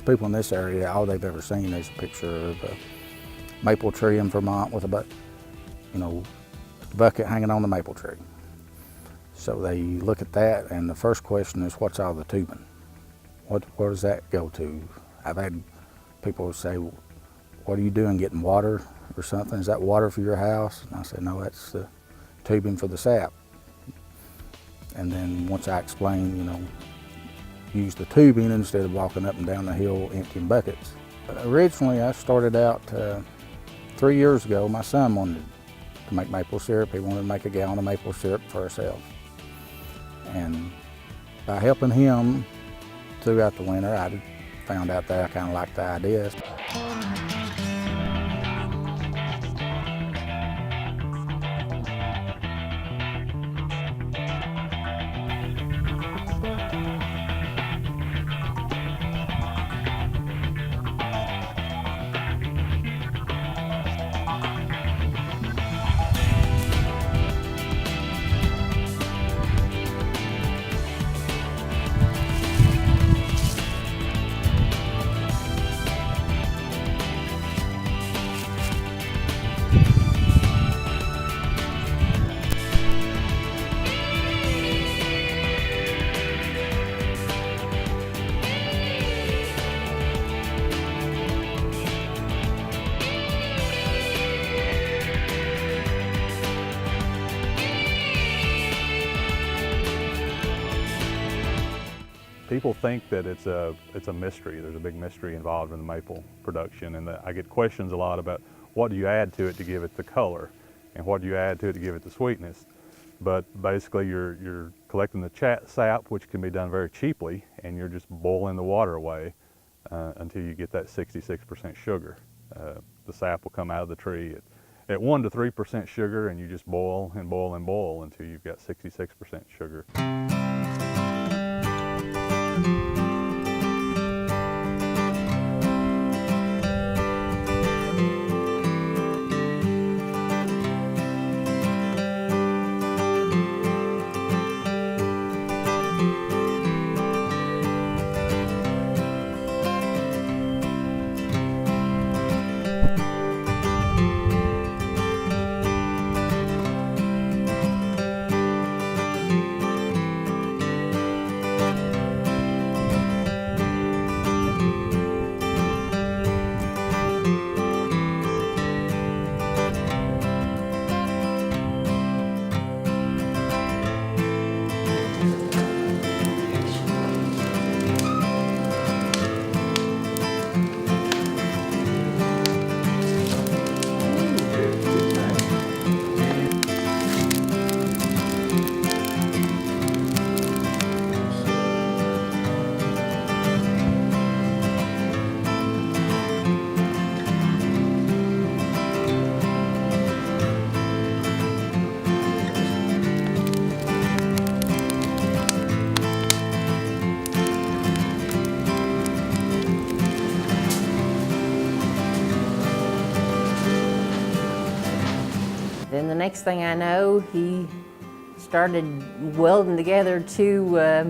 most people in this area, all they've ever seen is a picture of a maple tree in Vermont with a bucket hanging on the maple tree. So they look at that, and the first question is, what's all the tubing? Where does that go to? I've had people say, what are you doing, getting water or something? Is that water for your house? And I said, no, that's the tubing for the sap. And then once I explain, use the tubing instead of walking up and down the hill emptying buckets. Originally, I started out 3 years ago. My son wanted to make maple syrup. He wanted to make a gallon of maple syrup for himself. And by helping him throughout the winter, I found out that I kind of liked the idea. People think that it's a mystery. There's a big mystery involved in the maple production, and I get questions a lot about what do you add to it to give it the color, and what do you add to it to give it the sweetness. But basically, you're collecting the sap, which can be done very cheaply, and you're just boiling the water away until you get that 66% sugar. The sap will come out of the tree at 1 to 3% sugar, and you just boil and boil and boil until you've got 66% sugar. Then the next thing I know, he started welding together two, as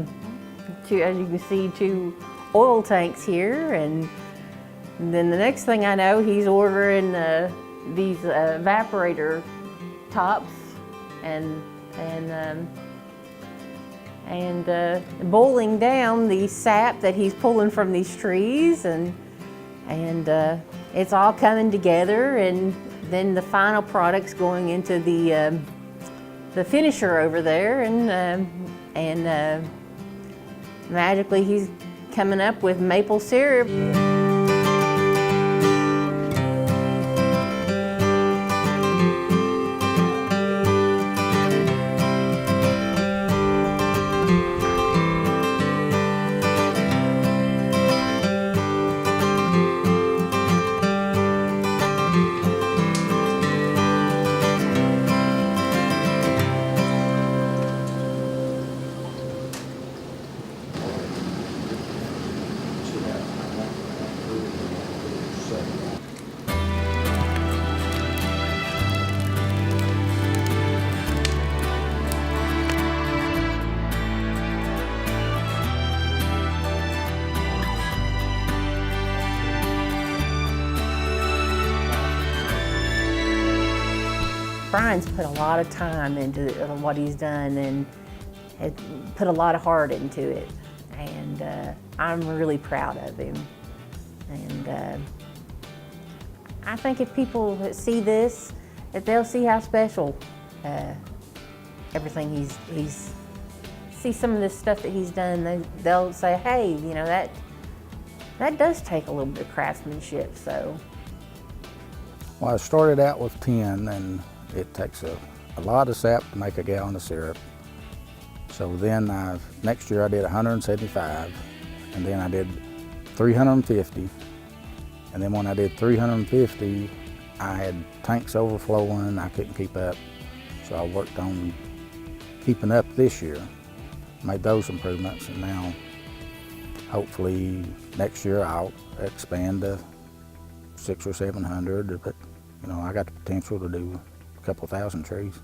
you can see, 2 oil tanks here. And then the next thing I know, he's ordering these evaporator tops and boiling down the sap that he's pulling from these trees, and it's all coming together, and then the final product's going into the finisher over there, and magically he's coming up with maple syrup. Brian's put a lot of time into what he's done and has put a lot of heart into it. And I'm really proud of him. And I think if people see this, that they'll see how special everything he's see some of this stuff that he's done. They'll say, hey, you know, that does take a little bit of craftsmanship. So. Well, I started out with 10, and it takes a lot of sap to make a gallon of syrup. So then next year I did 175, and then I did 350. And then when I did 350, I had tanks overflowing, I couldn't keep up. So I worked on keeping up this year, made those improvements, and now hopefully next year I'll expand to 600 or 700, but you know, I got the potential to do a couple thousand trees.